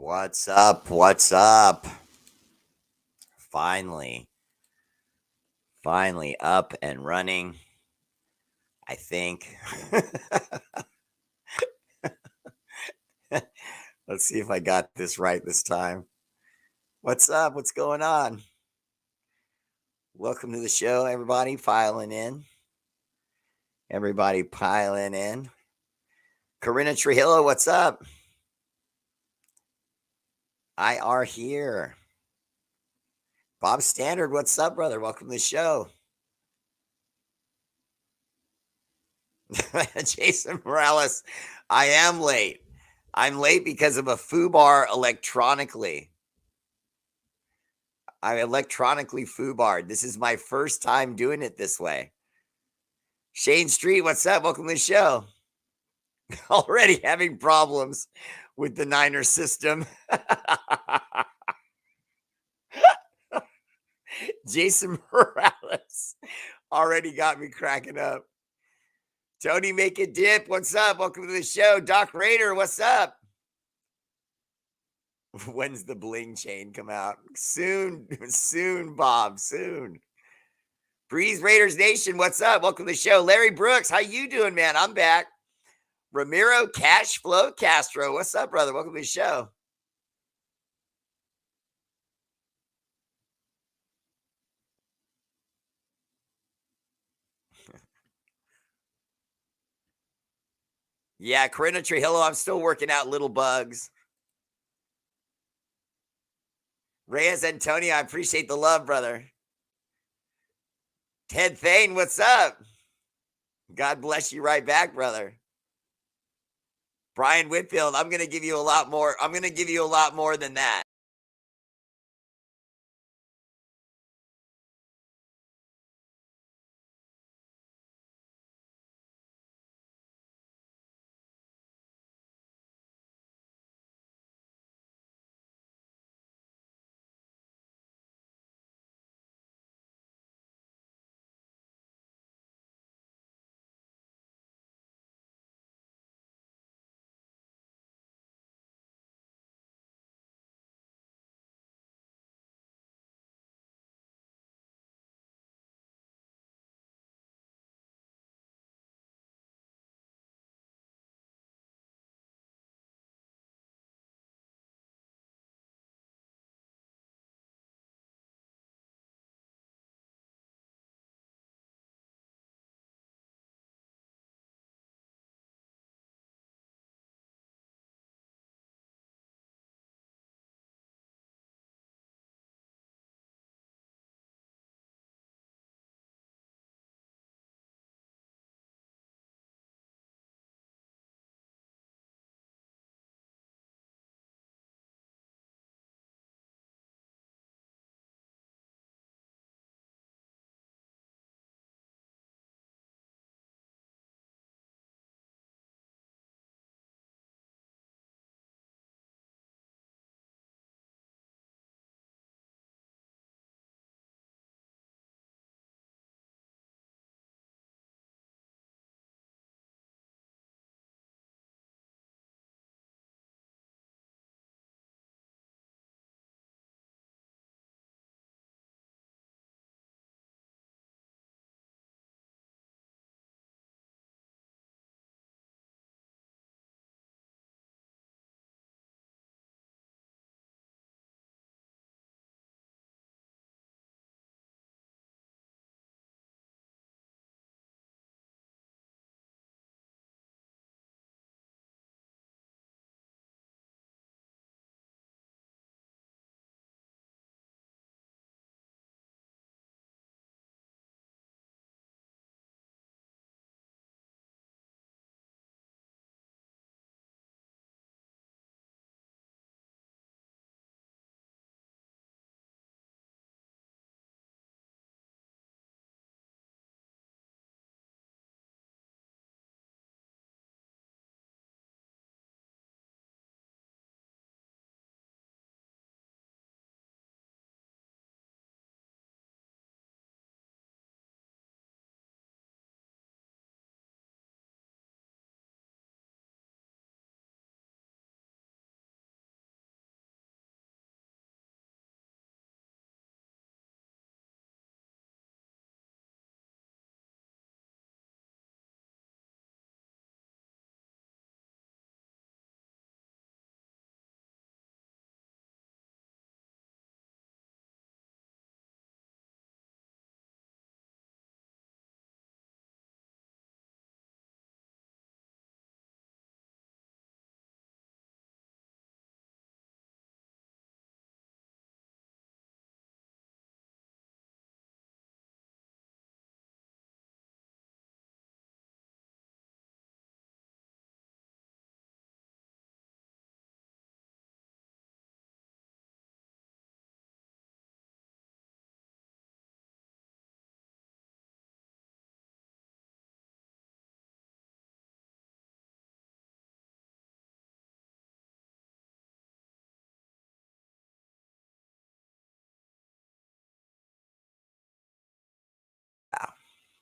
What's up? What's up? Finally, finally up and running. I think. Let's see if I got this right this time. What's up? What's going on? Welcome to the show, everybody piling in. Everybody piling in. Corinna Trujillo, what's up? IR here. Bob Standard, what's up, brother? Welcome to the show. Jason Morales, I am late. I'm late because of a foobar electronically. I electronically foobarred. This is my first time doing it this way. Shane Street, what's up? Welcome to the show. Already having problems with the Niner system. Jason Morales already got me cracking up. Tony Make a Dip, what's up? Welcome to the show. Doc Raider, what's up? When's the bling chain come out? Soon, Bob, soon. Breeze Raiders Nation, what's up? Welcome to the show. Larry Brooks, how you doing, man? I'm back. Ramiro Cash Flow Castro, what's up, brother? Welcome to the show. Yeah, Corinna Trujillo, I'm still working out little bugs. Reyes Antonio, I appreciate the love, brother. Ted Thane, what's up? God bless you right back, brother. Brian Whitfield, I'm going to give you a lot more. I'm going to give you a lot more than that.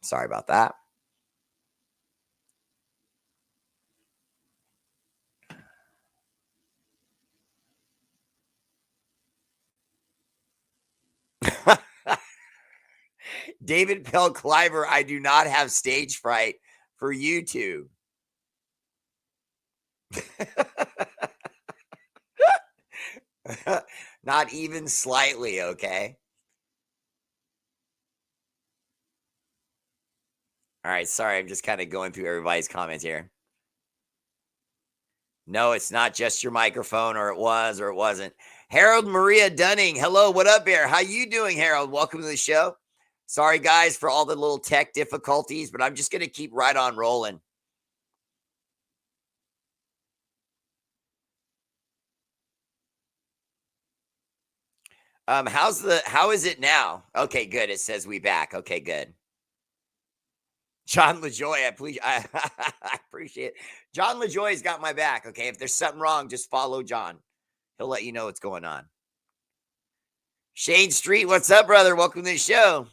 Sorry about that. David Pell Cliver, I do not have stage fright for YouTube. Not even slightly, okay? All right, sorry, I'm just kind of going through everybody's comments here. No, it's not just your microphone, or it was, or it wasn't. Harold Maria Dunning, hello, what up, Bear? How you doing, Harold? Welcome to the show. Sorry, guys, for all the little tech difficulties, but I'm just going to keep right on rolling. How is it now? Okay, good. It says we back. Okay, good. John LaJoy, I appreciate it. John LaJoy's got my back. Okay, if there's something wrong, just follow John. He'll let you know what's going on. Shade Street, what's up, brother? Welcome to the show.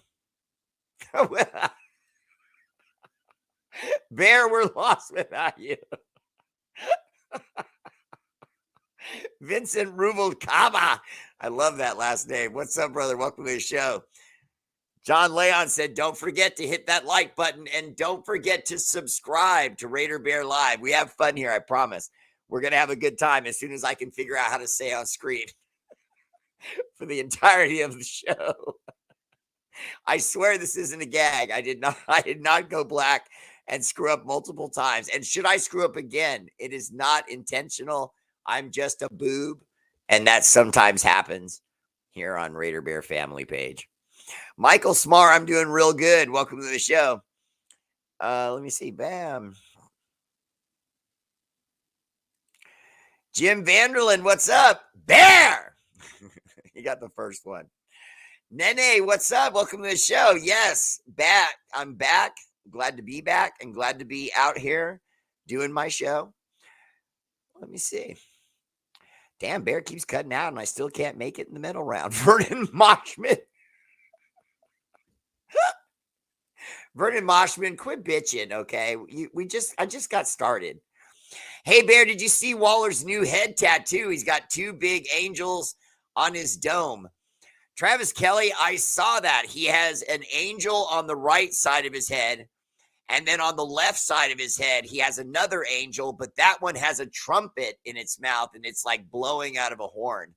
Bear, we're lost without you. Vincent Rubalcaba. I love that last name. What's up, brother? Welcome to the show. John Leon said, don't forget to hit that like button and don't forget to subscribe to Raider Bear Live. We have fun here, I promise. We're going to have a good time as soon as I can figure out how to say on screen for the entirety of the show. I swear this isn't a gag. I did not go black and screw up multiple times. And should I screw up again, it is not intentional. I'm just a boob. And that sometimes happens here on Raider Bear Family page. Michael Smar, I'm doing real good. Welcome to the show. Let me see. Bam. Jim Vanderland, what's up? Bear! You got the first one. Nene, what's up? Welcome to the show. Yes, back. I'm back. Glad to be back and glad to be out here doing my show. Let me see. Damn, Bear keeps cutting out and I still can't make it in the middle round. Vernon Moshman. Vernon Moshman, quit bitching, okay? I just got started. Hey, Bear, did you see Waller's new head tattoo? He's got two big angels on his dome. Travis Kelly, I saw that. He has an angel on the right side of his head, and then on the left side of his head, he has another angel, but that one has a trumpet in its mouth, and it's like blowing out of a horn.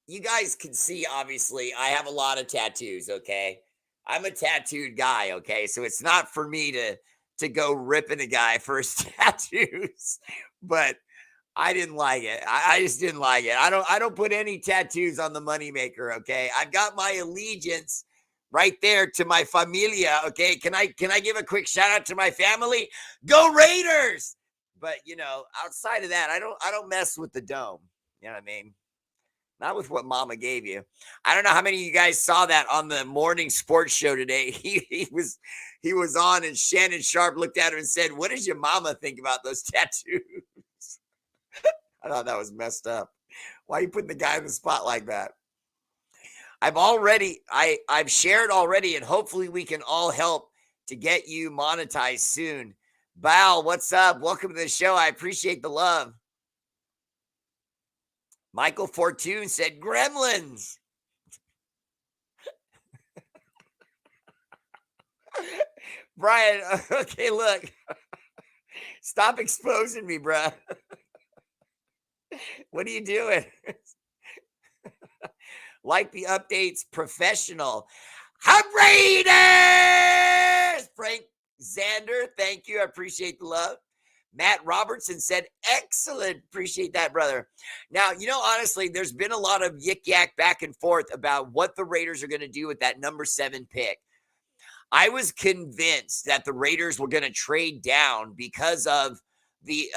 You guys can see, obviously, I have a lot of tattoos, okay? I'm a tattooed guy, okay? So it's not for me to go ripping a guy for his tattoos, but I didn't like it. I just didn't like it. I don't put any tattoos on the moneymaker, okay? I've got my allegiance right there to my familia, okay? Can I give a quick shout out to my family? Go Raiders! But outside of that, I don't mess with the dome. You know what I mean? Not with what Mama gave you. I don't know how many of you guys saw that on the morning sports show today. He was on, and Shannon Sharp looked at him and said, "What does your mama think about those tattoos?" I thought that was messed up. Why are you putting the guy in the spot like that? I've shared already, and hopefully we can all help to get you monetized soon. Val, what's up? Welcome to the show. I appreciate the love. Michael Fortune said, Gremlins. Brian, okay, look. Stop exposing me, bruh. What are you doing? Like the updates, professional. Raiders! Frank Zander, thank you. I appreciate the love. Matt Robertson said, excellent. Appreciate that, brother. Now, honestly, there's been a lot of yik-yak back and forth about what the Raiders are going to do with that number 7 pick. I was convinced that the Raiders were going to trade down because of the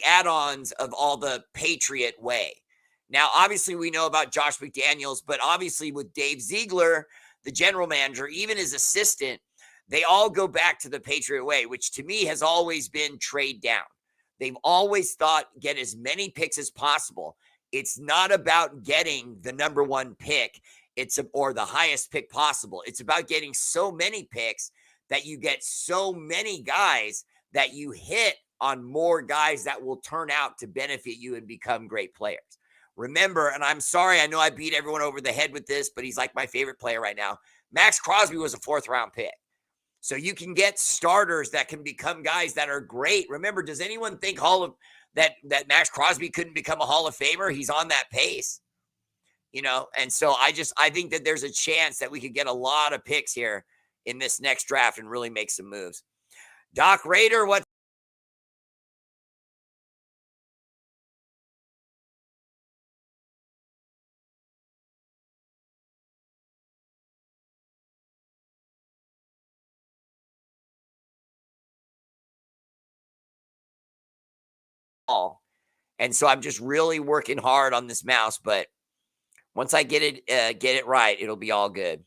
add-ons of all the Patriot way. Now, obviously, we know about Josh McDaniels, but obviously with Dave Ziegler, the general manager, even his assistant, they all go back to the Patriot way, which to me has always been trade down. They've always thought get as many picks as possible. It's not about getting the number 1 pick. or the highest pick possible. It's about getting so many picks that you get so many guys that you hit on more guys that will turn out to benefit you and become great players. Remember, and I'm sorry, I know I beat everyone over the head with this, but he's like my favorite player right now. Max Crosby was a 4th-round pick. So you can get starters that can become guys that are great. Remember, does anyone think that Max Crosby couldn't become a Hall of Famer? He's on that pace, and so I think that there's a chance that we could get a lot of picks here in this next draft and really make some moves. Doc Raider, what? And so I'm just really working hard on this mouse, but once I get it right, it'll be all good.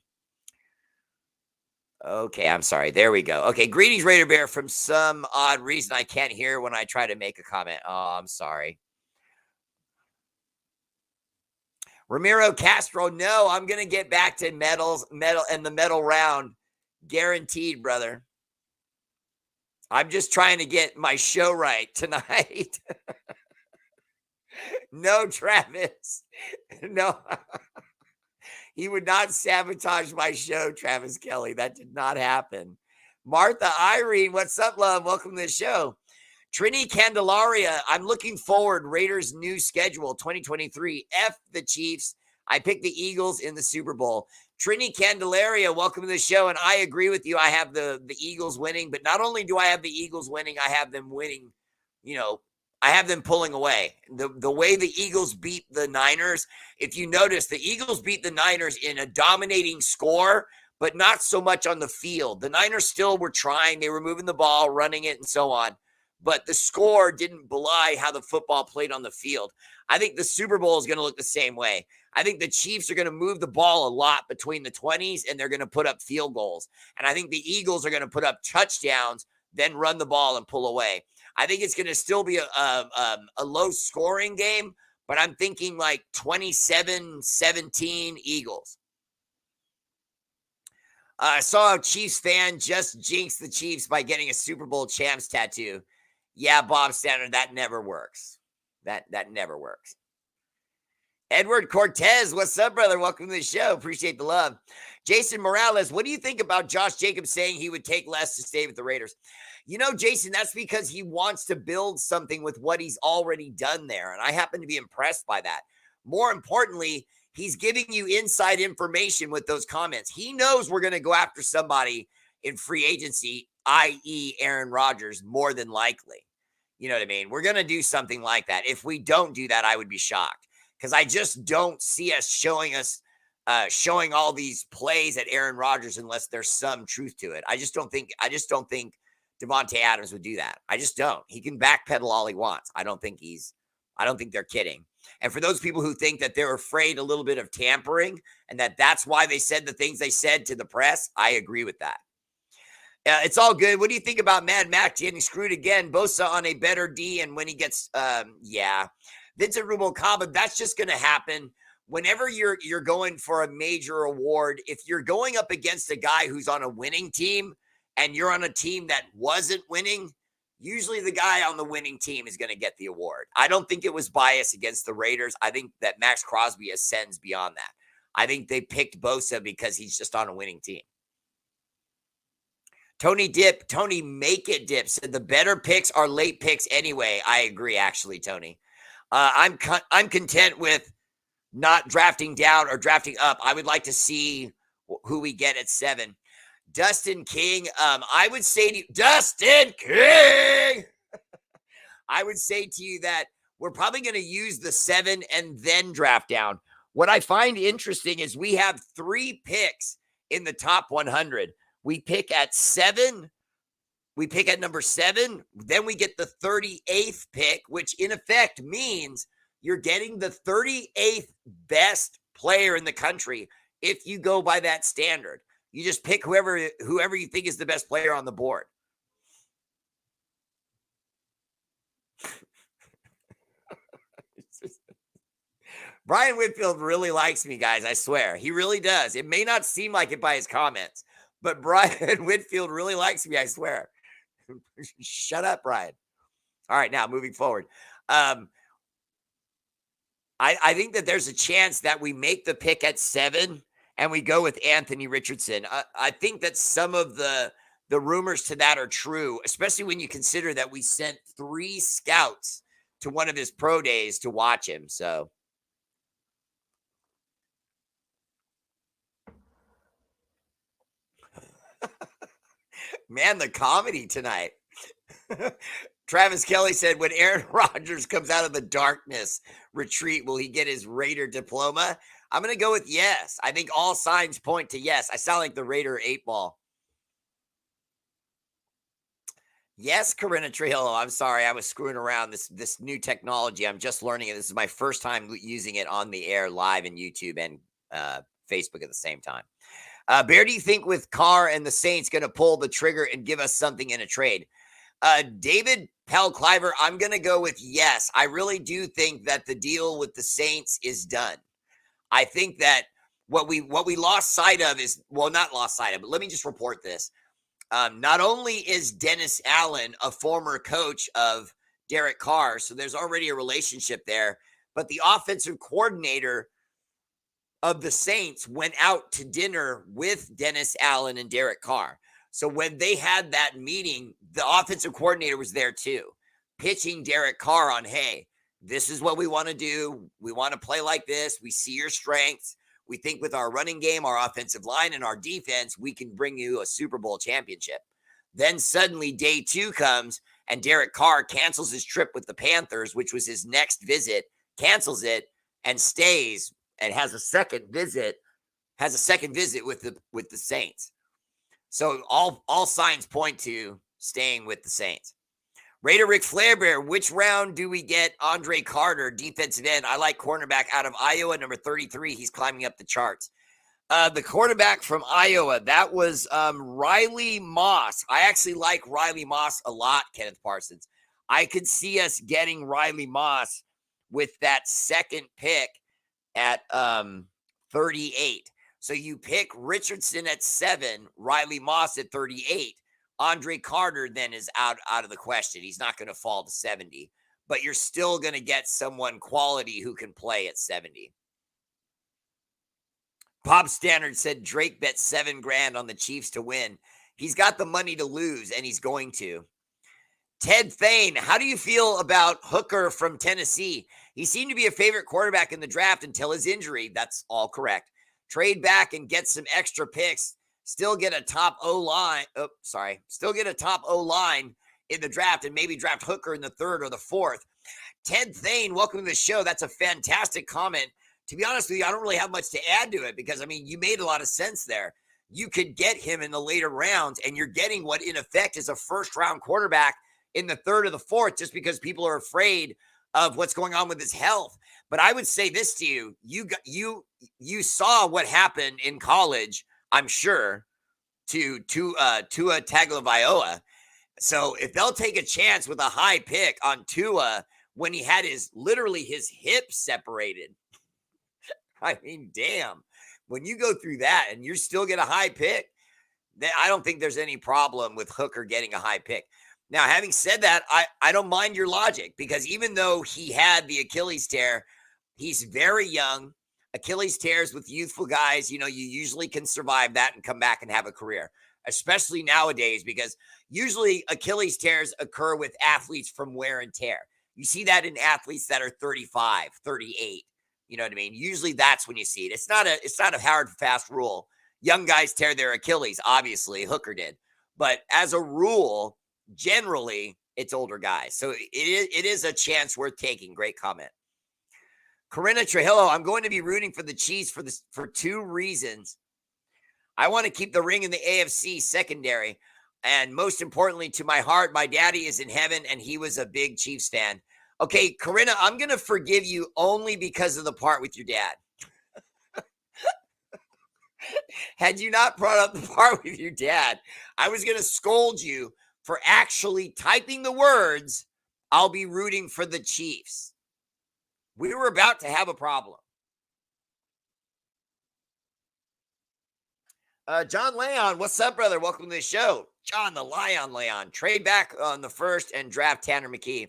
Okay, I'm sorry. There we go. Okay, greetings, Raider Bear. From some odd reason, I can't hear when I try to make a comment. Oh, I'm sorry. Ramiro Castro, no, I'm gonna get back to metal and the medal round, guaranteed, brother. I'm just trying to get my show right tonight. No, Travis. No. He would not sabotage my show, Travis Kelly. That did not happen. Martha Irene, what's up, love? Welcome to the show. Trini Candelaria, I'm looking forward. Raiders' new schedule, 2023. F the Chiefs. I picked the Eagles in the Super Bowl. Trini Candelaria, welcome to the show. And I agree with you. I have the Eagles winning, but not only do I have the Eagles winning, I have them winning, I have them pulling away. The way the Eagles beat the Niners, if you notice, the Eagles beat the Niners in a dominating score, but not so much on the field. The Niners still were trying. They were moving the ball, running it, and so on. But the score didn't belie how the football played on the field. I think the Super Bowl is going to look the same way. I think the Chiefs are going to move the ball a lot between the 20s, and they're going to put up field goals. And I think the Eagles are going to put up touchdowns, then run the ball and pull away. I think it's going to still be a low-scoring game, but I'm thinking like 27-17 Eagles. I saw a Chiefs fan just jinx the Chiefs by getting a Super Bowl champs tattoo. Yeah, Bob Standard, that never works. That never works. Edward Cortez, what's up, brother? Welcome to the show. Appreciate the love. Jason Morales, what do you think about Josh Jacobs saying he would take less to stay with the Raiders? Jason, that's because he wants to build something with what he's already done there. And I happen to be impressed by that. More importantly, he's giving you inside information with those comments. He knows we're going to go after somebody in free agency, i.e. Aaron Rodgers, more than likely. You know what I mean? We're going to do something like that. If we don't do that, I would be shocked because I just don't see us showing all these plays at Aaron Rodgers unless there's some truth to it. I just don't think Devontae Adams would do that. I just don't. He can backpedal all he wants. I don't think they're kidding. And for those people who think that they're afraid a little bit of tampering and that's why they said the things they said to the press, I agree with that. It's all good. What do you think about Mad Max getting screwed again? Bosa on a better D, and when he gets, Vincent Rubalcaba, that's just going to happen. Whenever you're going for a major award, if you're going up against a guy who's on a winning team and you're on a team that wasn't winning, usually the guy on the winning team is going to get the award. I don't think it was bias against the Raiders. I think that Max Crosby ascends beyond that. I think they picked Bosa because he's just on a winning team. Tony Make It Dip said the better picks are late picks anyway. I agree, actually, Tony. I'm content with not drafting down or drafting up. I would like to see who we get at 7. Dustin King, I would say to you, Dustin King, I would say to you that we're probably going to use the 7 and then draft down. What I find interesting is we have 3 picks in the top 100. We pick at 7. We pick at number 7. Then we get the 38th pick, which in effect means you're getting the 38th best player in the country if you go by that standard. You just pick whoever you think is the best player on the board. Brian Whitfield really likes me, guys. I swear. He really does. It may not seem like it by his comments, but Brian Whitfield really likes me. I swear. Shut up, Brian. All right, now moving forward. I think that there's a chance that we make the pick at 7 and we go with Anthony Richardson. I think that some of the rumors to that are true, especially when you consider that we sent 3 scouts to one of his pro days to watch him. So, man, the comedy tonight. Travis Kelly said, when Aaron Rodgers comes out of the darkness retreat, will he get his Raider diploma? I'm going to go with yes. I think all signs point to yes. I sound like the Raider 8-ball. Yes, Corinna Trujillo. I'm sorry. I was screwing around this new technology. I'm just learning it. This is my first time using it on the air live in YouTube and Facebook at the same time. Bear, do you think with Carr and the Saints going to pull the trigger and give us something in a trade? David Pell-Cliver, I'm going to go with yes. I really do think that the deal with the Saints is done. I think that what we lost sight of is, well, not lost sight of, but let me just report this. Not only is Dennis Allen a former coach of Derek Carr, so there's already a relationship there, but the offensive coordinator of the Saints went out to dinner with Dennis Allen and Derek Carr. So when they had that meeting, the offensive coordinator was there too, pitching Derek Carr on, hey, this is what we want to do. We want to play like this. We see your strengths. We think with our running game, our offensive line, and our defense, we can bring you a Super Bowl championship. Then suddenly day 2 comes and Derek Carr cancels his trip with the Panthers, which was his next visit, cancels it and stays and has a second visit with the Saints. So all signs point to staying with the Saints. Raider Rick Flairbear, which round do we get Andre Carter, defensive end? I like cornerback out of Iowa, number 33. He's climbing up the charts. The quarterback from Iowa, that was Riley Moss. I actually like Riley Moss a lot, Kenneth Parsons. I could see us getting Riley Moss with that second pick at 38. So you pick Richardson at 7, Riley Moss at 38. Andre Carter then is out of the question. He's not going to fall to 70, but you're still going to get someone quality who can play at 70. Bob Standard said Drake bet $7,000 on the Chiefs to win. He's got the money to lose, and he's going to. Ted Thane, how do you feel about Hooker from Tennessee? He seemed to be a favorite quarterback in the draft until his injury. That's all correct. Trade back and get some extra picks. Still get a top O-line. Still get a top O-line in the draft and maybe draft Hooker in the 3rd or the 4th. Ted Thane, welcome to the show. That's a fantastic comment. To be honest with you, I don't really have much to add to it because, I mean, you made a lot of sense there. You could get him in the later rounds and you're getting what in effect is a first-round quarterback in the 3rd or the 4th just because people are afraid of what's going on with his health. But I would say this to you. You saw what happened in college, I'm sure, to Tua Tagovailoa. So if they'll take a chance with a high pick on Tua when he had his hip separated, I mean, damn, when you go through that and you still get a high pick, then I don't think there's any problem with Hooker getting a high pick. Now, having said that, I don't mind your logic because even though he had the Achilles tear, he's very young. Achilles tears with youthful guys, you usually can survive that and come back and have a career, especially nowadays because usually Achilles tears occur with athletes from wear and tear. You see that in athletes that are 35, 38. You know what I mean? Usually that's when you see it. It's not a hard, fast rule. Young guys tear their Achilles, obviously. Hooker did. But as a rule, generally, it's older guys. So it is a chance worth taking. Great comment. Corinna Trujillo, I'm going to be rooting for the Chiefs for 2 reasons. I want to keep the ring in the AFC secondary. And most importantly, to my heart, my daddy is in heaven, and he was a big Chiefs fan. Okay, Corinna, I'm going to forgive you only because of the part with your dad. Had you not brought up the part with your dad, I was going to scold you for actually typing the words, I'll be rooting for the Chiefs. We were about to have a problem. John Leon, what's up, brother? Welcome to the show. John the Leon. Trade back on the first and draft Tanner McKee.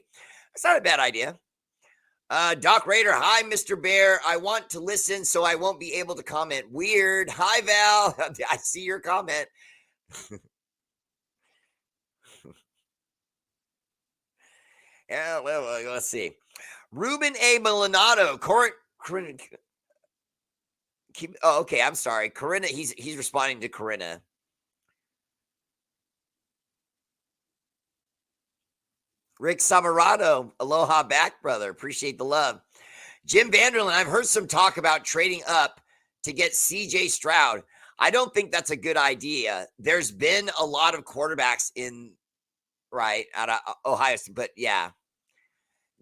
That's not a bad idea. Doc Raider, hi, Mr. Bear. I want to listen, so I won't be able to comment. Weird. Hi, Val. I see your comment. Yeah, well, let's see. Ruben A. Milanato. Okay, I'm sorry. Corinna, he's responding to Corinna. Rick Samarado, aloha back, brother. Appreciate the love. Jim Vanderlyn, I've heard some talk about trading up to get CJ Stroud. I don't think that's a good idea. There's been a lot of quarterbacks out of Ohio State, but yeah.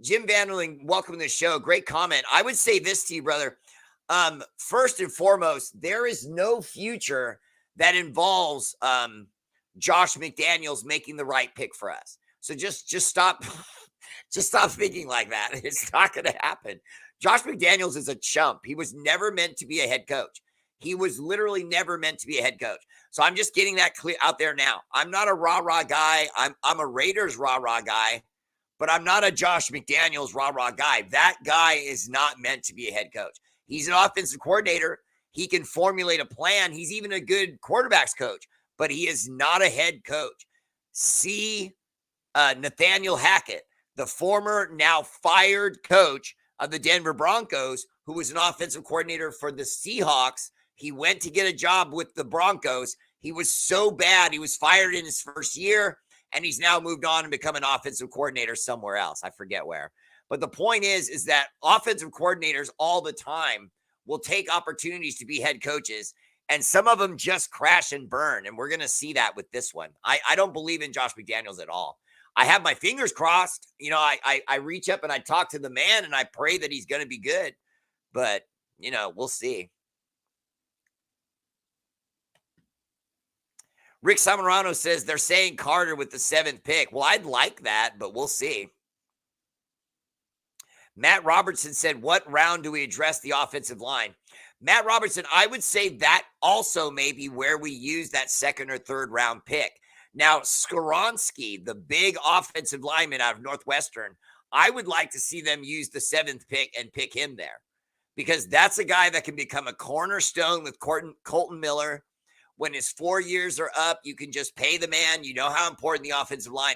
Jim Vanderlyn, welcome to the show. Great comment. I would say this to you, brother. First and foremost, there is no future that involves Josh McDaniels making the right pick for us. So just stop, just stop thinking like that. It's not going to happen. Josh McDaniels is a chump. He was never meant to be a head coach. He was literally never meant to be a head coach. So I'm just getting that clear out there now. I'm not a rah-rah guy. I'm a Raiders rah-rah guy, but I'm not a Josh McDaniels rah-rah guy. That guy is not meant to be a head coach. He's an offensive coordinator. He can formulate a plan. He's even a good quarterbacks coach, but he is not a head coach. See Nathaniel Hackett, the former, now fired coach of the Denver Broncos, who was an offensive coordinator for the Seahawks. He went to get a job with the Broncos. He was so bad, he was fired in his first year, and he's now moved on and become an offensive coordinator somewhere else. I forget where. But the point is that offensive coordinators all the time will take opportunities to be head coaches, and some of them just crash and burn, and we're going to see that with this one. I don't believe in Josh McDaniels at all. I have my fingers crossed. I reach up and I talk to the man and I pray that he's going to be good. But, we'll see. Rick Samarano says they're saying Carter with the 7th pick. Well, I'd like that, but we'll see. Matt Robertson said, what round do we address the offensive line? Matt Robertson, I would say that also may be where we use that 2nd or 3rd round pick. Now, Skoronski, the big offensive lineman out of Northwestern, I would like to see them use the 7th pick and pick him there, because that's a guy that can become a cornerstone with Colton Miller. When his 4 years are up, you can just pay the man. You know how important the offensive line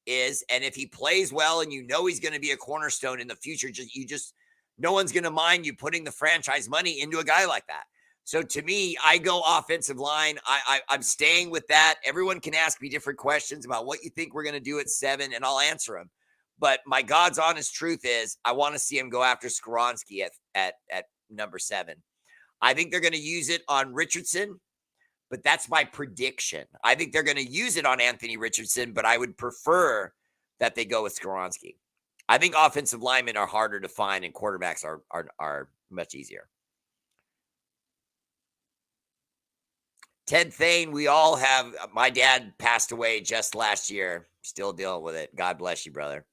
is. And if he plays well and he's going to be a cornerstone in the future, no one's going to mind you putting the franchise money into a guy like that. So to me, I go offensive line. I'm staying with that. Everyone can ask me different questions about what you think we're going to do at 7, and I'll answer them. But my God's honest truth is I want to see him go after Skoronski at number 7. I think they're going to use it on Richardson, but that's my prediction. I think they're going to use it on Anthony Richardson, but I would prefer that they go with Skoronski. I think offensive linemen are harder to find and quarterbacks are much easier. Ted Thane, we all have. My dad passed away just last year. Still dealing with it. God bless you, brother.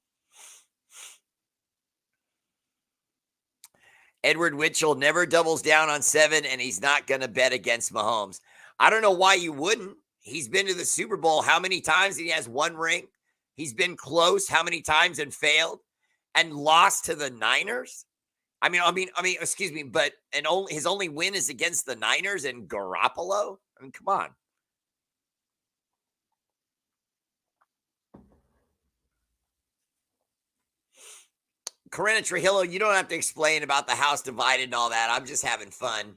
Edward Mitchell never doubles down on 7, and he's not going to bet against Mahomes. I don't know why you wouldn't. He's been to the Super Bowl how many times? He has 1 ring. He's been close how many times and failed and lost to the Niners? I mean, excuse me, but his only win is against the Niners and Garoppolo? I mean, come on. Corinna Trujillo, you don't have to explain about the house divided and all that. I'm just having fun.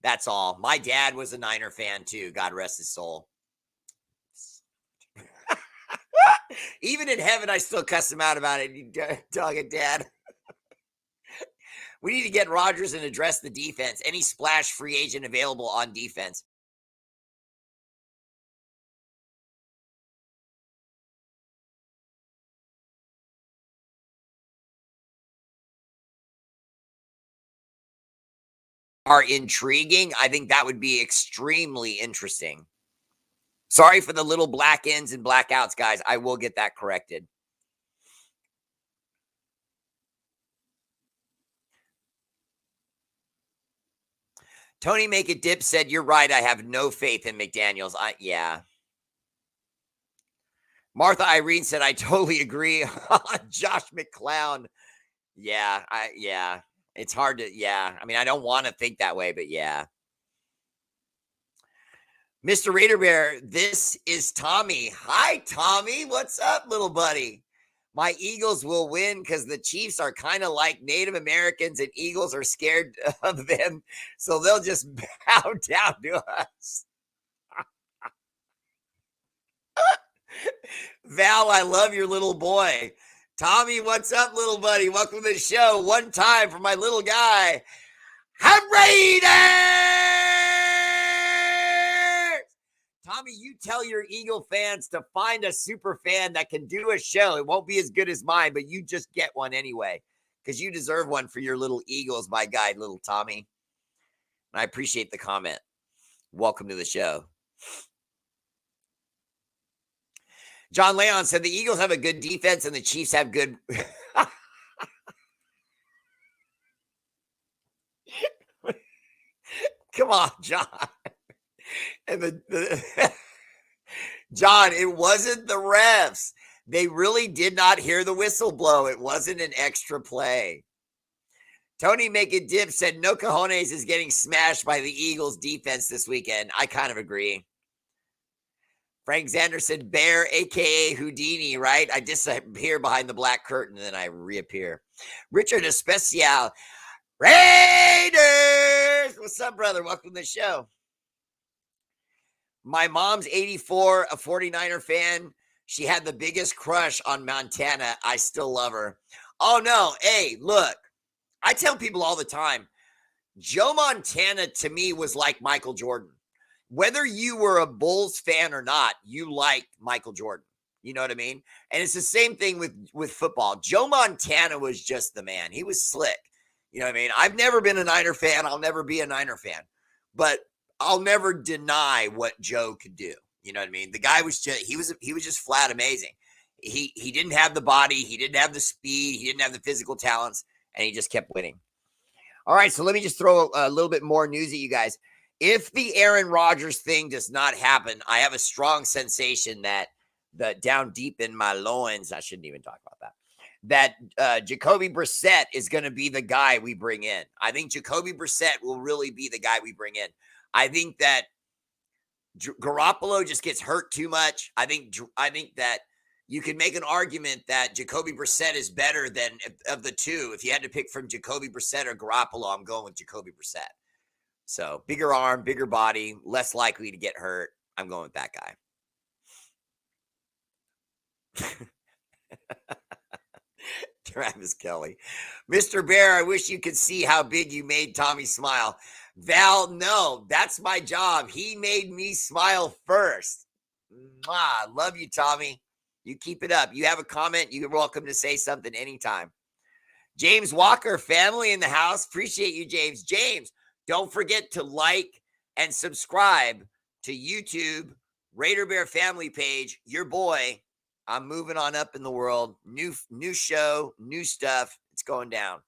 That's all. My dad was a Niner fan too. God rest his soul. Even in heaven, I still cuss him out about it. You dog it, Dad. We need to get Rodgers and address the defense. Any splash free agent available on defense? Are intriguing. I think that would be extremely interesting. Sorry for the little black ins and blackouts, guys. I will get that corrected. Tony Make It Dip said, "You're right. I have no faith in McDaniels." Yeah. Martha Irene said, "I totally agree." Josh McClown. Yeah, yeah. It's hard to, yeah. I mean, I don't want to think that way, but yeah. Mr. Raider Bear, this is Tommy. Hi, Tommy. What's up, little buddy? My Eagles will win because the Chiefs are kind of like Native Americans and Eagles are scared of them. So they'll just bow down to us. Val, I love your little boy. Tommy, what's up, little buddy? Welcome to the show. One time for my little guy. Raiders! Tommy, you tell your Eagle fans to find a super fan that can do a show. It won't be as good as mine, but you just get one anyway because you deserve one for your little Eagles, my guy, little Tommy. And I appreciate the comment. Welcome to the show. John Leon said the Eagles have a good defense and the Chiefs have good. Come on, John. And John, it wasn't the refs. They really did not hear the whistle blow. It wasn't an extra play. Tony Make It Dip said No Cojones is getting smashed by the Eagles defense this weekend. I kind of agree. Frank Zander said Bear, a.k.a. Houdini, right? I disappear behind the black curtain and then I reappear. Richard Especial. Raiders! What's up, brother? Welcome to the show. My mom's 84, a 49er fan. She had the biggest crush on Montana. I still love her. Oh, no. Hey, look. I tell people all the time, Joe Montana to me was like Michael Jordan. Whether you were a Bulls fan or not, you liked Michael Jordan. You know what I mean? And it's the same thing with football. Joe Montana was just the man. He was slick. You know what I mean? I've never been a Niner fan. I'll never be a Niner fan. But I'll never deny what Joe could do. You know what I mean? The guy was just he was just flat amazing. He didn't have the body, he didn't have the speed, he didn't have the physical talents, and he just kept winning. All right, so let me just throw a little bit more news at you guys. If the Aaron Rodgers thing does not happen, I have a strong sensation that down deep in my loins, I shouldn't even talk about that Jacoby Brissett is going to be the guy we bring in. I think Jacoby Brissett will really be the guy we bring in. I think that Garoppolo just gets hurt too much. I think that you can make an argument that Jacoby Brissett is better than of the two. If you had to pick from Jacoby Brissett or Garoppolo, I'm going with Jacoby Brissett. So bigger arm, bigger body, less likely to get hurt. I'm going with that guy. Travis Kelly. Mr. Bear, I wish you could see how big you made Tommy smile. Val, no, that's my job. He made me smile first. Mwah, love you, Tommy. You keep it up. You have a comment, you're welcome to say something anytime. James Walker, family in the house. Appreciate you, James. James, don't forget to like and subscribe to YouTube, Raider Bear family page. Your boy, I'm moving on up in the world. New show, new stuff. It's going down.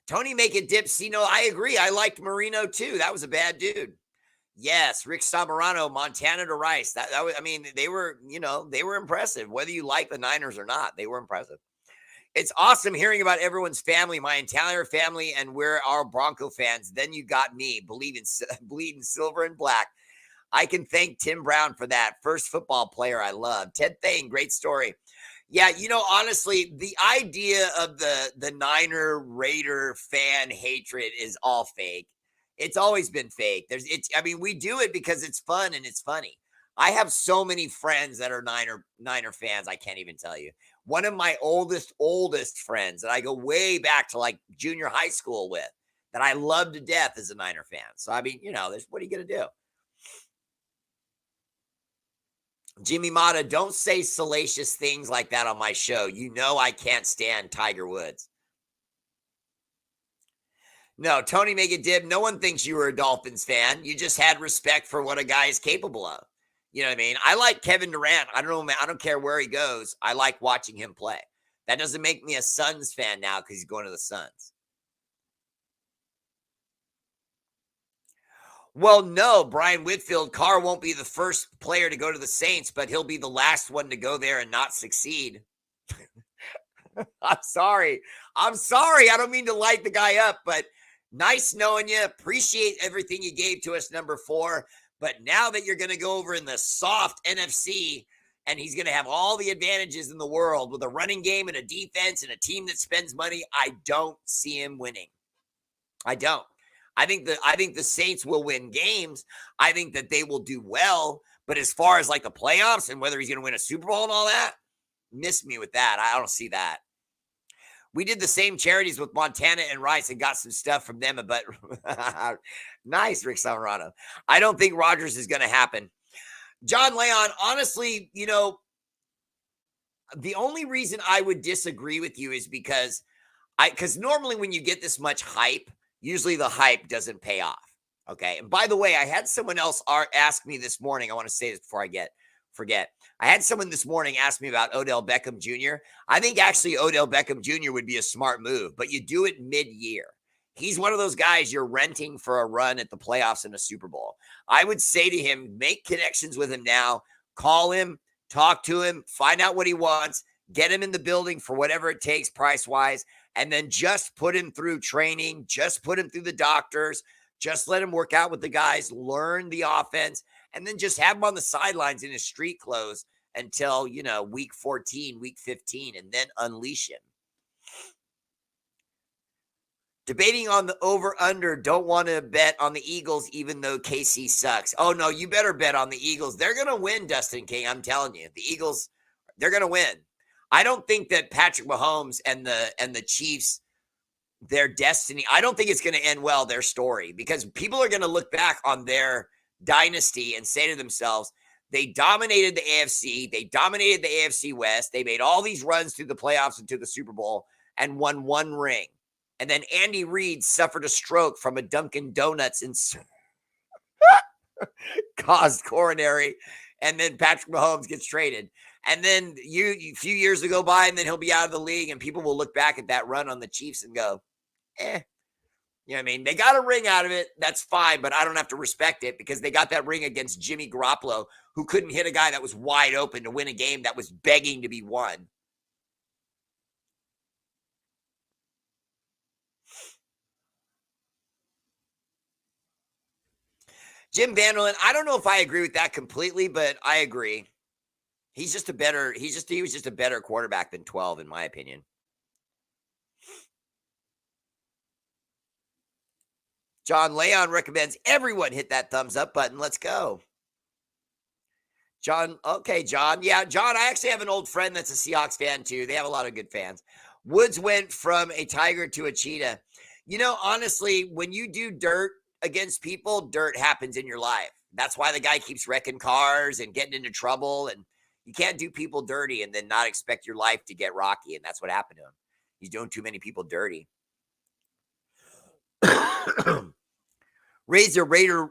Tony Make It Dip. No, I agree. I liked Marino too. That was a bad dude. Yes, Rick Samarano, Montana to Rice. That was, I mean, they were impressive. Whether you like the Niners or not, they were impressive. It's awesome hearing about everyone's family, my entire family, and we're our Bronco fans. Then you got me, bleeding silver and black. I can thank Tim Brown for that. First football player I love. Ted Thane, great story. Yeah, honestly, the idea of the Niner Raider fan hatred is all fake. It's always been fake. We do it because it's fun and it's funny. I have so many friends that are Niner fans, I can't even tell you. One of my oldest friends that I go way back to like junior high school with, that I love to death is a Niner fan. So, what are you going to do? Jimmy Mata, don't say salacious things like that on my show. I can't stand Tiger Woods. No, Tony Make It Dip. No one thinks you were a Dolphins fan. You just had respect for what a guy is capable of. You know what I mean? I like Kevin Durant. I don't know, man. I don't care where he goes. I like watching him play. That doesn't make me a Suns fan now because he's going to the Suns. Well, no, Brian Whitfield, Carr won't be the first player to go to the Saints, but he'll be the last one to go there and not succeed. I'm sorry. I'm sorry. I don't mean to light the guy up, but nice knowing you. Appreciate everything you gave to us, number 4. But now that you're going to go over in the soft NFC and he's going to have all the advantages in the world with a running game and a defense and a team that spends money, I don't see him winning. I don't. I think the Saints will win games. I think that they will do well. But as far as like the playoffs and whether he's going to win a Super Bowl and all that, miss me with that. I don't see that. We did the same charities with Montana and Rice and got some stuff from them. But nice, Rick Samarano. I don't think Rodgers is going to happen. John Leon, honestly, you know, the only reason I would disagree with you is because normally when you get this much hype, usually the hype doesn't pay off. Okay. And by the way, I had someone else ask me this morning. I want to say this before I forget. I had someone this morning ask me about Odell Beckham Jr. I think actually Odell Beckham Jr. would be a smart move, but you do it mid-year. He's one of those guys you're renting for a run at the playoffs in a Super Bowl. I would say to him, make connections with him now, call him, talk to him, find out what he wants, get him in the building for whatever it takes price-wise, and then just put him through training, just put him through the doctors, just let him work out with the guys, learn the offense, and then just have him on the sidelines in his street clothes until, you know, week 14, week 15, and then unleash him. Debating on the over-under, don't want to bet on the Eagles even though KC sucks. Oh, no, you better bet on the Eagles. They're going to win, Dustin King. I'm telling you. The Eagles, they're going to win. I don't think that Patrick Mahomes and the Chiefs, their destiny, I don't think it's going to end well, their story, because people are going to look back on their dynasty and say to themselves, they dominated the AFC. They dominated the AFC West. They made all these runs through the playoffs and to the Super Bowl and won one ring. And then Andy Reid suffered a stroke from a Dunkin' Donuts and caused coronary. And then Patrick Mahomes gets traded. And then a few years will go by, and then he'll be out of the league, and people will look back at that run on the Chiefs and go, You know what I mean? They got a ring out of it. That's fine, but I don't have to respect it because they got that ring against Jimmy Garoppolo, who couldn't hit a guy that was wide open to win a game that was begging to be won. Jim Vanderlyn, I don't know if I agree with that completely, but I agree. He was just a better quarterback than 12, in my opinion. John Leon recommends everyone hit that thumbs up button. Let's go. John, okay, John. Yeah, John, I actually have an old friend that's a Seahawks fan too. They have a lot of good fans. Woods went from a tiger to a cheetah. You know, honestly, when you do dirt against people, dirt happens in your life. That's why the guy keeps wrecking cars and getting into trouble. And you can't do people dirty and then not expect your life to get rocky. And that's what happened to him. He's doing too many people dirty. Raised a Raider.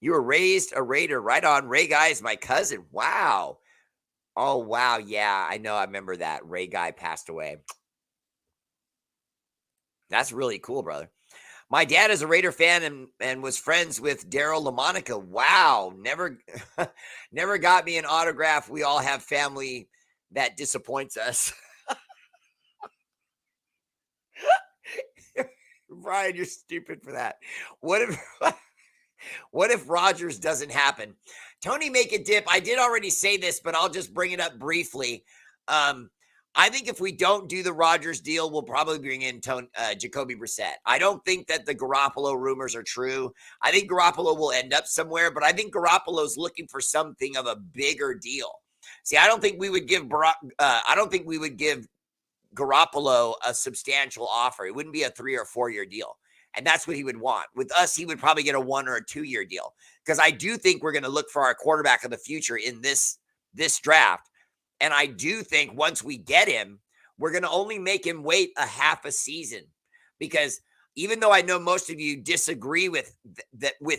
You were raised a Raider. Right on. Ray Guy is my cousin. Wow. Oh, wow. Yeah, I know. I remember that. Ray Guy passed away. That's really cool, brother. My dad is a Raider fan and was friends with Daryl LaMonica. Wow. Never got me an autograph. We all have family that disappoints us. Brian, you're stupid for that. What if Rodgers doesn't happen? Tony, make a dip. I did already say this, but I'll just bring it up briefly. I think if we don't do the Rodgers deal, we'll probably bring in Jacoby Brissett. I don't think that the Garoppolo rumors are true. I think Garoppolo will end up somewhere, but I think Garoppolo's looking for something of a bigger deal. See, I don't think we would give Garoppolo a substantial offer. It wouldn't be a 3 or 4 year deal. And that's what he would want. With us, he would probably get a 1 or a 2 year deal. Because I do think we're going to look for our quarterback of the future in this draft. And I do think once we get him, we're going to only make him wait a half a season. Because even though I know most of you disagree with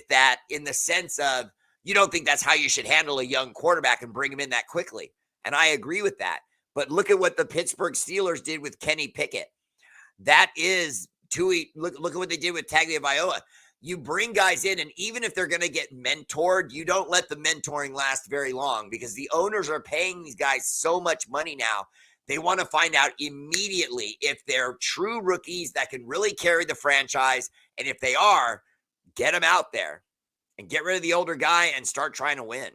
that in the sense of you don't think that's how you should handle a young quarterback and bring him in that quickly. And I agree with that. But look at what the Pittsburgh Steelers did with Kenny Pickett. That is look at what they did with Tagovailoa. You bring guys in, and even if they're going to get mentored, you don't let the mentoring last very long because the owners are paying these guys so much money now. They want to find out immediately if they're true rookies that can really carry the franchise. And if they are, get them out there and get rid of the older guy and start trying to win.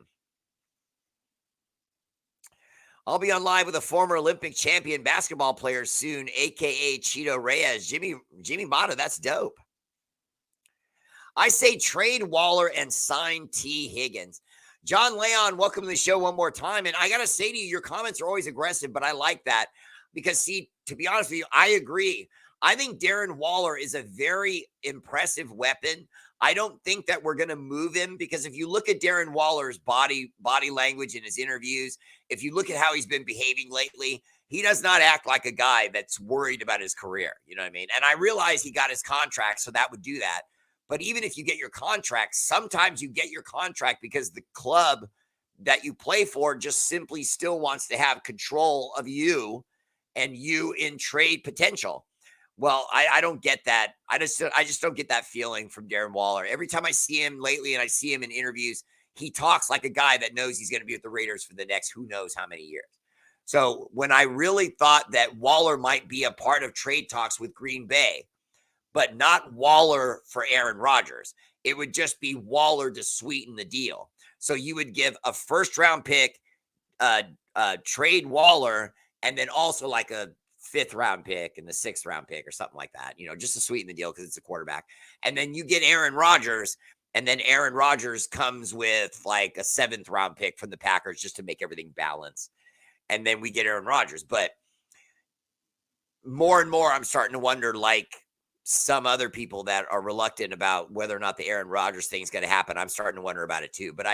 I'll be on live with a former Olympic champion basketball player soon, a.k.a. Cheeto Reyes. Jimmy Mata, that's dope. I say trade Waller and sign T. Higgins. John Leon, welcome to the show one more time. And I got to say to you, your comments are always aggressive, but I like that because, see, to be honest with you, I agree. I think Darren Waller is a very impressive weapon. I don't think that we're going to move him because if you look at Darren Waller's body language in his interviews, if you look at how he's been behaving lately, he does not act like a guy that's worried about his career. You know what I mean? And I realize he got his contract, so that would do that. But even if you get your contract, sometimes you get your contract because the club that you play for just simply still wants to have control of you and you in trade potential. Well, I don't get that. I just don't get that feeling from Darren Waller. Every time I see him lately and I see him in interviews, he talks like a guy that knows he's going to be with the Raiders for the next who knows how many years. So when I really thought that Waller might be a part of trade talks with Green Bay, but not Waller for Aaron Rodgers, it would just be Waller to sweeten the deal. So you would give a first-round pick, trade Waller, and then also like a fifth-round pick and the sixth-round pick or something like that, just to sweeten the deal because it's a quarterback. And then you get Aaron Rodgers, and then Aaron Rodgers comes with like a seventh-round pick from the Packers just to make everything balanced. And then we get Aaron Rodgers. But more and more, I'm starting to wonder, like some other people that are reluctant about whether or not the Aaron Rodgers thing is going to happen. I'm starting to wonder about it too. But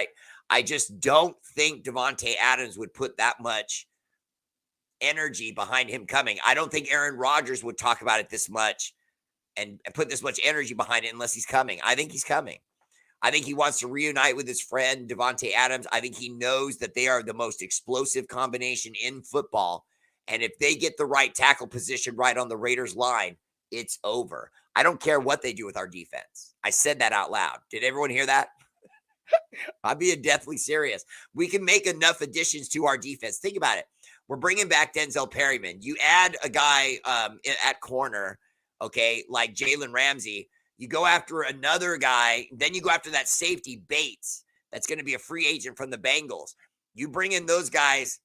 I just don't think Davante Adams would put that much energy behind him coming. I don't think Aaron Rodgers would talk about it this much and put this much energy behind it unless he's coming. I think he's coming. I think he wants to reunite with his friend Davante Adams. I think he knows that they are the most explosive combination in football. And if they get the right tackle position right on the Raiders line, it's over. I don't care what they do with our defense. I said that out loud. Did everyone hear that? I'm being deathly serious. We can make enough additions to our defense. Think about it. We're bringing back Denzel Perryman. You add a guy at corner, okay, like Jalen Ramsey. You go after another guy. Then you go after that safety, Bates. That's going to be a free agent from the Bengals. You bring in those guys,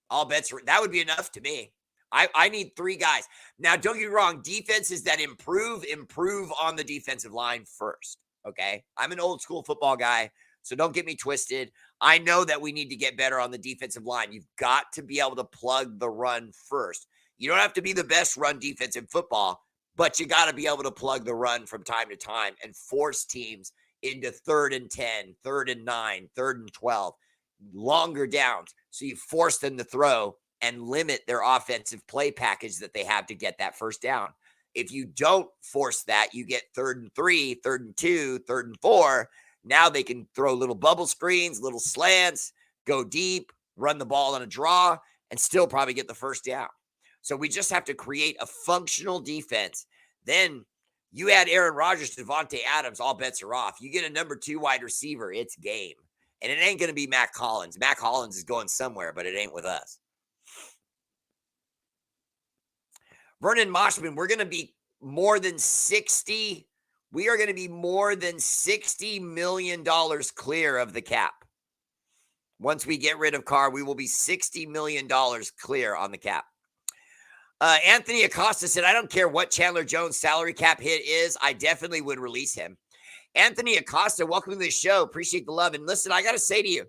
all bets, that would be enough to me. I need three guys. Now, don't get me wrong. Defenses that improve on the defensive line first, okay? I'm an old school football guy, so don't get me twisted. I know that we need to get better on the defensive line. You've got to be able to plug the run first. You don't have to be the best run defense in football, but you got to be able to plug the run from time to time and force teams into 3rd and 10, 3rd and 9, 3rd and 12, longer downs. So you force them to throw and limit their offensive play package that they have to get that first down. If you don't force that, you get 3rd and 3, 3rd and 2, 3rd and 4. Now they can throw little bubble screens, little slants, go deep, run the ball on a draw, and still probably get the first down. So we just have to create a functional defense. Then you add Aaron Rodgers to Davante Adams, all bets are off. You get a number 2 wide receiver, it's game. And it ain't going to be Mac Hollins. Mac Hollins is going somewhere, but it ain't with us. Vernon Moshman, we're going to be more than 60. We are going to be more than $60 million clear of the cap. Once we get rid of Carr, we will be $60 million clear on the cap. Anthony Acosta said, I don't care what Chandler Jones' salary cap hit is. I definitely would release him. Anthony Acosta, welcome to the show. Appreciate the love. And listen, I got to say to you,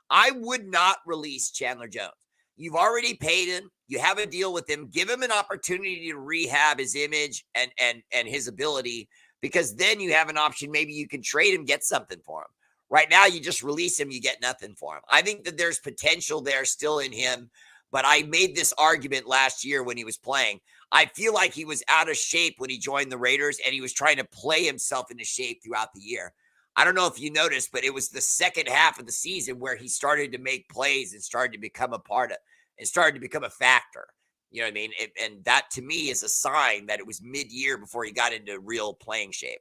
I would not release Chandler Jones. You've already paid him. You have a deal with him. Give him an opportunity to rehab his image and his ability, because then you have an option. Maybe you can trade him, get something for him. Right now, you just release him, you get nothing for him. I think that there's potential there still in him, but I made this argument last year when he was playing. I feel like he was out of shape when he joined the Raiders, and he was trying to play himself into shape throughout the year. I don't know if you noticed, but it was the second half of the season where he started to make plays and started to become a part of and started to become a factor. You know what I mean? And that to me is a sign that it was mid-year before he got into real playing shape.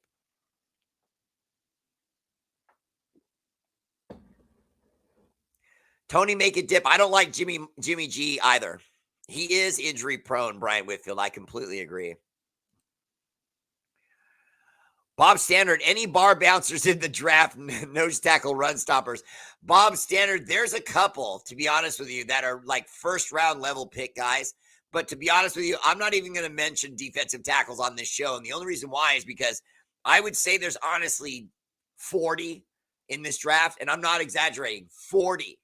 Tony, make it dip. I don't like Jimmy G either. He is injury prone, Brian Whitfield. I completely agree. Bob Standard, any bar bouncers in the draft, nose tackle run stoppers. Bob Standard, there's a couple, to be honest with you, that are like first round level pick guys. But to be honest with you, I'm not even going to mention defensive tackles on this show. And the only reason why is because I would say there's honestly 40 in this draft. And I'm not exaggerating, 40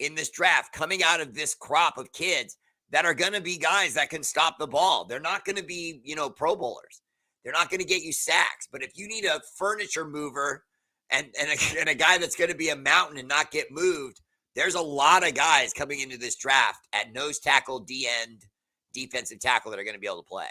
in this draft coming out of this crop of kids that are going to be guys that can stop the ball. They're not going to be, Pro Bowlers. They're not going to get you sacks. But if you need a furniture mover and a guy that's going to be a mountain and not get moved, there's a lot of guys coming into this draft at nose tackle, D-end, defensive tackle that are going to be able to play.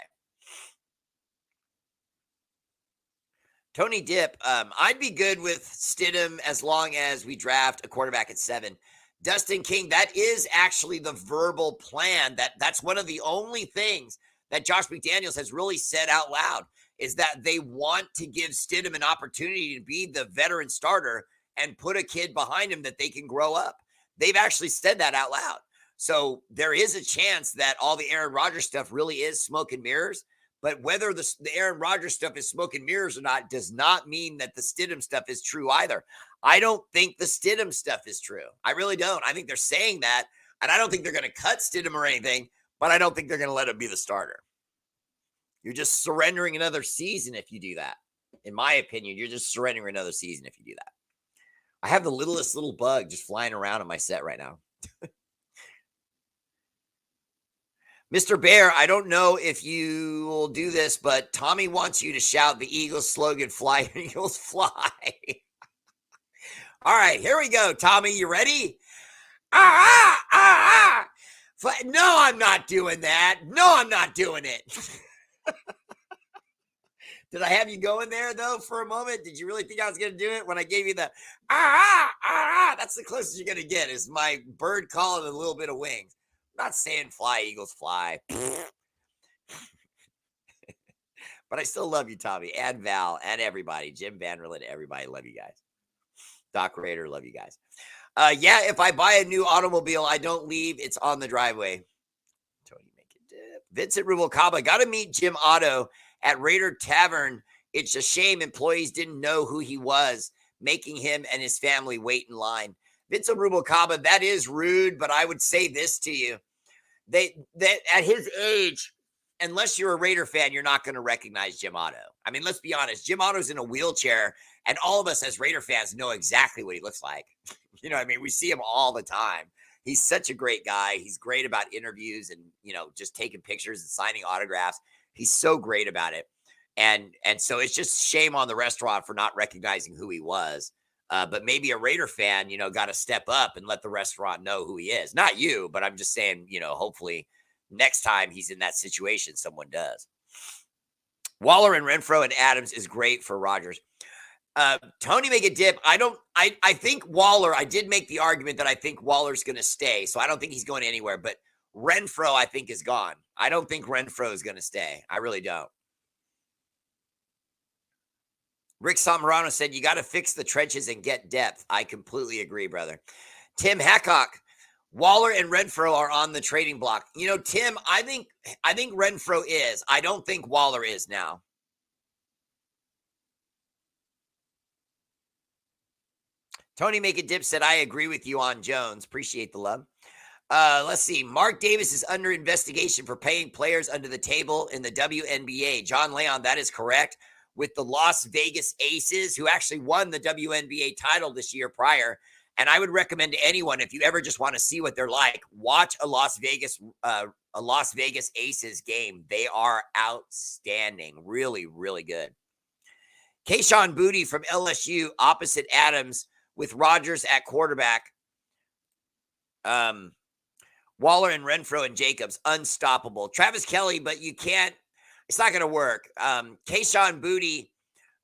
Tony Dip, I'd be good with Stidham as long as we draft a quarterback at 7. Dustin King, that is actually the verbal plan. That's one of the only things that Josh McDaniels has really said out loud, is that they want to give Stidham an opportunity to be the veteran starter and put a kid behind him that they can grow up. They've actually said that out loud. So there is a chance that all the Aaron Rodgers stuff really is smoke and mirrors. But whether the Aaron Rodgers stuff is smoke and mirrors or not does not mean that the Stidham stuff is true either. I don't think the Stidham stuff is true. I really don't. I think they're saying that, and I don't think they're going to cut Stidham or anything, but I don't think they're going to let him be the starter. You're just surrendering another season if you do that. In my opinion, you're just surrendering another season if you do that. I have the littlest little bug just flying around on my set right now. Mr. Bear, I don't know if you will do this, but Tommy wants you to shout the Eagles slogan, fly, Eagles fly. All right, here we go, Tommy. You ready? No, I'm not doing that. No, I'm not doing it. Did I have you going there, though, for a moment? Did you really think I was going to do it when I gave you the That's the closest you're going to get, is my bird call and a little bit of wings. I'm not saying fly, Eagles fly. But I still love you, Tommy, and Val, and everybody. Jim Vanderlyn, everybody. Love you guys. Doc Rader, love you guys. Yeah, if I buy a new automobile, I don't leave. It's on the driveway. Tony, make it dip. Vincent Rubalcaba, got to meet Jim Otto at Raider Tavern. It's a shame employees didn't know who he was, making him and his family wait in line. Vincent Rubalcaba, that is rude, but I would say this to you. That at his age, unless you're a Raider fan, you're not going to recognize Jim Otto. I mean, let's be honest. Jim Otto's in a wheelchair, and all of us as Raider fans know exactly what he looks like. You know what I mean? We see him all the time. He's such a great guy. He's great about interviews and, just taking pictures and signing autographs. He's so great about it. And so it's just shame on the restaurant for not recognizing who he was. But maybe a Raider fan, got to step up and let the restaurant know who he is. Not you, but I'm just saying, hopefully next time he's in that situation, someone does. Waller and Renfro and Adams is great for Rodgers. Tony, make a dip. I think Waller, I did make the argument that I think Waller's going to stay. So I don't think he's going anywhere, but Renfro, I think, is gone. I don't think Renfro is going to stay. I really don't. Rick Samarano said, you got to fix the trenches and get depth. I completely agree, brother. Tim Hackock, Waller and Renfro are on the trading block. Tim, I think Renfro is. I don't think Waller is now. Tony Make a Dip said, I agree with you on Jones. Appreciate the love. Let's see. Mark Davis is under investigation for paying players under the table in the WNBA. John Leon, that is correct. With the Las Vegas Aces, who actually won the WNBA title this year prior. And I would recommend to anyone, if you ever just want to see what they're like, watch a Las Vegas Aces game. They are outstanding. Really, really good. Kayshon Boutte from LSU, opposite Adams, with Rodgers at quarterback. Waller and Renfro and Jacobs, unstoppable. Travis Kelce, but you can't. It's not going to work. Kayshon Boutte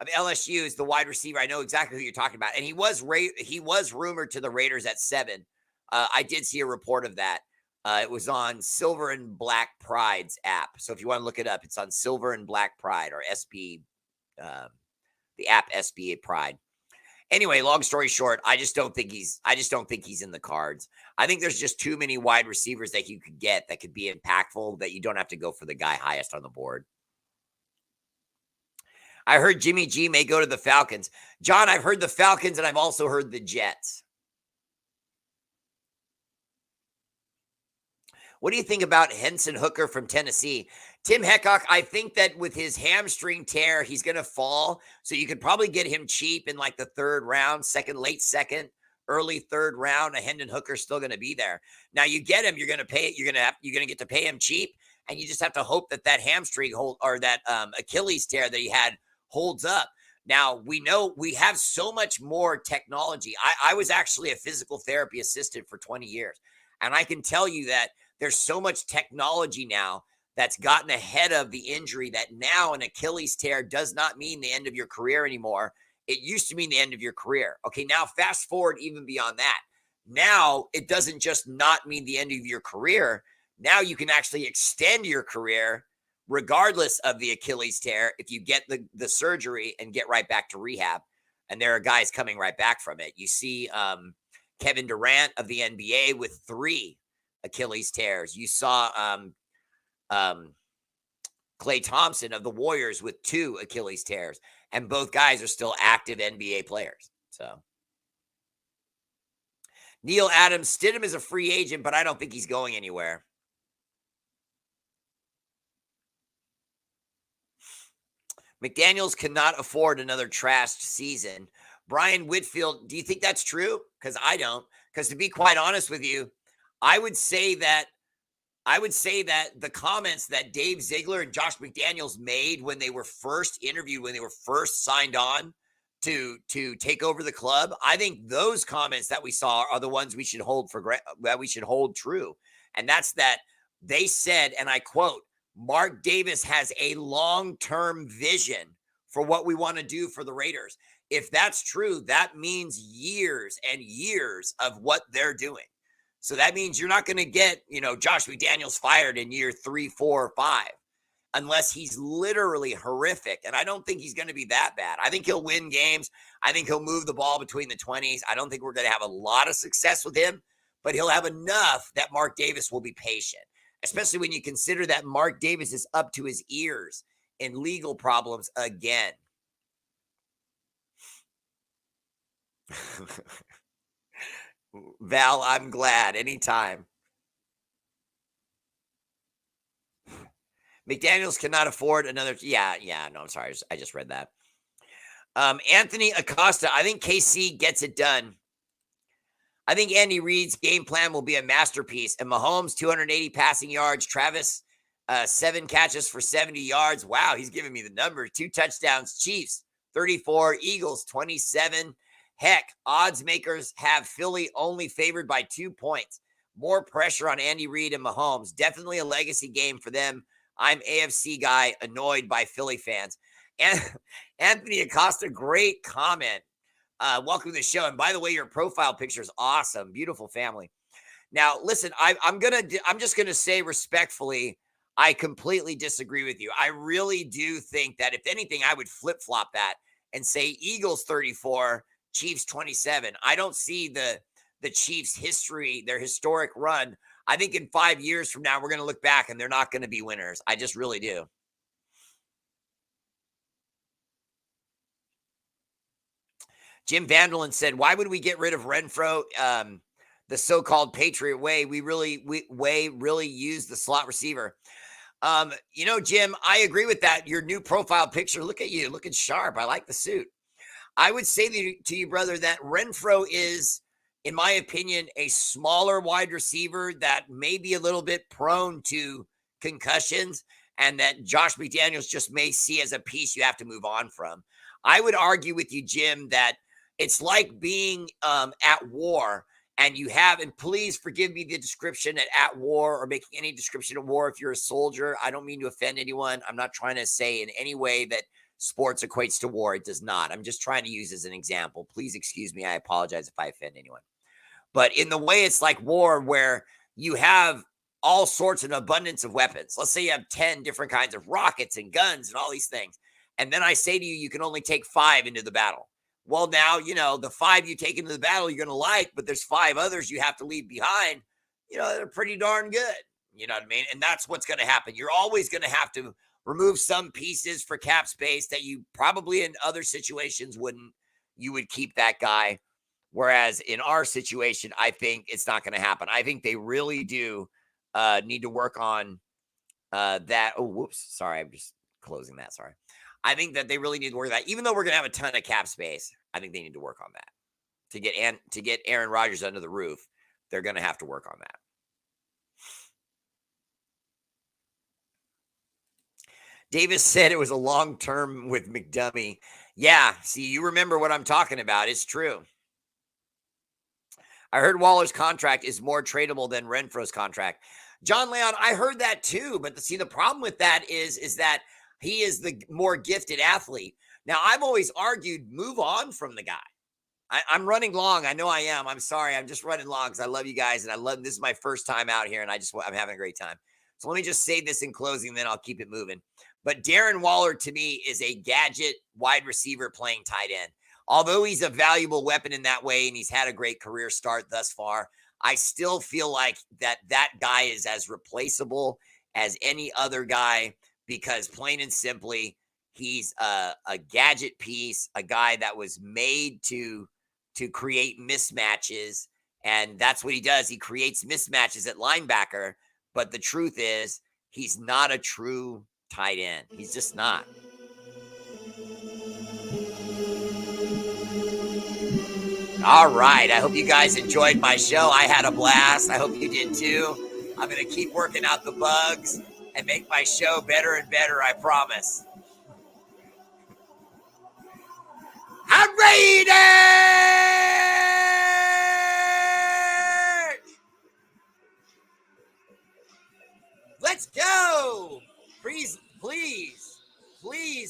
of LSU is the wide receiver. I know exactly who you're talking about. And he was rumored to the Raiders at 7. I did see a report of that. It was on Silver and Black Pride's app. So if you want to look it up, it's on Silver and Black Pride, or SB, the app SBA Pride. Anyway, long story short, I just don't think he's in the cards. I think there's just too many wide receivers that you could get that could be impactful that you don't have to go for the guy highest on the board. I heard Jimmy G may go to the Falcons. John, I've heard the Falcons and I've also heard the Jets. What do you think about Henson Hooker from Tennessee? Tim Heckhock, I think that with his hamstring tear, he's going to fall. So you could probably get him cheap in like the third round, late second, early third round. A Hendon Hooker's still going to be there. Now you get him, you're going to pay it. You're going to get to pay him cheap. And you just have to hope that hamstring hold or that Achilles tear that he had holds up. Now, we know we have so much more technology. I was actually a physical therapy assistant for 20 years. And I can tell you that there's so much technology now that's gotten ahead of the injury that now an Achilles tear does not mean the end of your career anymore. It used to mean the end of your career. Okay, now fast forward even beyond that. Now it doesn't just not mean the end of your career. Now you can actually extend your career regardless of the Achilles tear if you get the surgery and get right back to rehab. And there are guys coming right back from it. You see Kevin Durant of the NBA with 3 Achilles tears. You saw Klay Thompson of the Warriors with 2 Achilles tears. And both guys are still active NBA players. So Neil Adams, Stidham is a free agent, but I don't think he's going anywhere. McDaniels cannot afford another trashed season. Brian Whitfield, do you think that's true? Because I don't. Because to be quite honest with you, I would say that the comments that Dave Ziegler and Josh McDaniels made when they were first interviewed, when they were first signed on to take over the club, I think those comments that we saw are the ones we should hold true. And that's that they said, and I quote, Mark Davis has a long-term vision for what we want to do for the Raiders. If that's true, that means years and years of what they're doing. So that means you're not going to get, Josh McDaniels fired in year 3, 4, or 5, unless he's literally horrific. And I don't think he's going to be that bad. I think he'll win games. I think he'll move the ball between the 20s. I don't think we're going to have a lot of success with him, but he'll have enough that Mark Davis will be patient, especially when you consider that Mark Davis is up to his ears in legal problems again. Val, I'm glad. Anytime. McDaniels cannot afford another. Yeah. No, I'm sorry. I just read that. Anthony Acosta. I think KC gets it done. I think Andy Reid's game plan will be a masterpiece. And Mahomes, 280 passing yards. Travis, 7 catches for 70 yards. Wow, he's giving me the numbers. 2 touchdowns. Chiefs, 34. Eagles, 27. Heck, odds makers have Philly only favored by 2 points. More pressure on Andy Reid and Mahomes. Definitely a legacy game for them. I'm AFC guy, annoyed by Philly fans. And Anthony Acosta, great comment. Welcome to the show. And by the way, your profile picture is awesome. Beautiful family. Now, listen, I'm just gonna say respectfully, I completely disagree with you. I really do think that if anything, I would flip-flop that and say Eagles 34. Chiefs 27. I don't see the Chiefs history, their historic run. I think in 5 years from now, we're going to look back and they're not going to be winners. I just really do. Jim Vanderlyn said, why would we get rid of Renfro? The so-called Patriot way, we really use the slot receiver. Jim, I agree with that. Your new profile picture, look at you, looking sharp. I like the suit. I would say to you, brother, that Renfro is, in my opinion, a smaller wide receiver that may be a little bit prone to concussions and that Josh McDaniels just may see as a piece you have to move on from. I would argue with you, Jim, that it's like being at war and you have, and please forgive me the description at war or making any description of war if you're a soldier. I don't mean to offend anyone. I'm not trying to say in any way that sports equates to war. It does not. I'm just trying to use as an example. Please excuse me. I apologize if I offend anyone. But in the way it's like war where you have all sorts of abundance of weapons. Let's say you have 10 different kinds of rockets and guns and all these things. And then I say to you, you can only take 5 into the battle. Well, now, the 5 you take into the battle you're going to like, but there's 5 others you have to leave behind. They're pretty darn good. You know what I mean? And that's what's going to happen. You're always going to have to remove some pieces for cap space that you probably in other situations wouldn't. You would keep that guy. Whereas in our situation, I think it's not going to happen. I think they really do need to work on that. Oh, whoops. Sorry. I'm just closing that. Sorry. I think that they really need to work on that. Even though we're going to have a ton of cap space, I think they need to work on that. To get Aaron Rodgers under the roof, they're going to have to work on that. Davis said it was a long term with McDummy. Yeah, see, you remember what I'm talking about. It's true. I heard Waller's contract is more tradable than Renfro's contract. John Leon, I heard that too. But see, the problem with that is that he is the more gifted athlete. Now, I've always argued, move on from the guy. I'm running long. I know I am. I'm sorry. I'm just running long because I love you guys. And this is my first time out here and I'm having a great time. So let me just say this in closing, then I'll keep it moving. But Darren Waller to me is a gadget wide receiver playing tight end. Although he's a valuable weapon in that way and he's had a great career start thus far, I still feel like that guy is as replaceable as any other guy because plain and simply, he's a gadget piece, a guy that was made to create mismatches. And that's what he does. He creates mismatches at linebacker. But the truth is, he's not a true tight end. He's just not. All right. I hope you guys enjoyed my show. I had a blast. I hope you did too. I'm going to keep working out the bugs and make my show better and better. I promise. R8RBEAR! Let's go. Please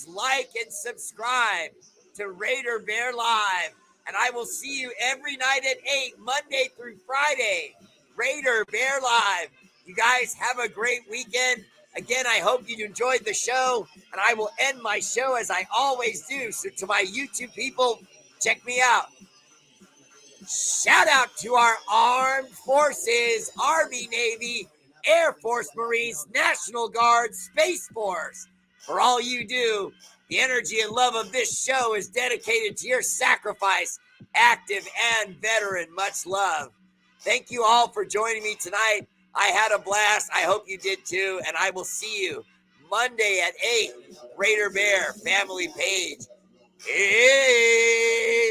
like and subscribe to R8RBEAR Live. And I will see you every night at 8, Monday through Friday. R8RBEAR Live. You guys have a great weekend. Again, I hope you enjoyed the show. And I will end my show as I always do. So to my YouTube people, check me out. Shout out to our armed forces, Army, Navy, Air Force, Marines, National Guard, Space Force. For all you do, the energy and love of this show is dedicated to your sacrifice, active and veteran. Much love. Thank you all for joining me tonight. I had a blast. I hope you did too. And I will see you Monday at 8, R8RBEAR family page. Hey!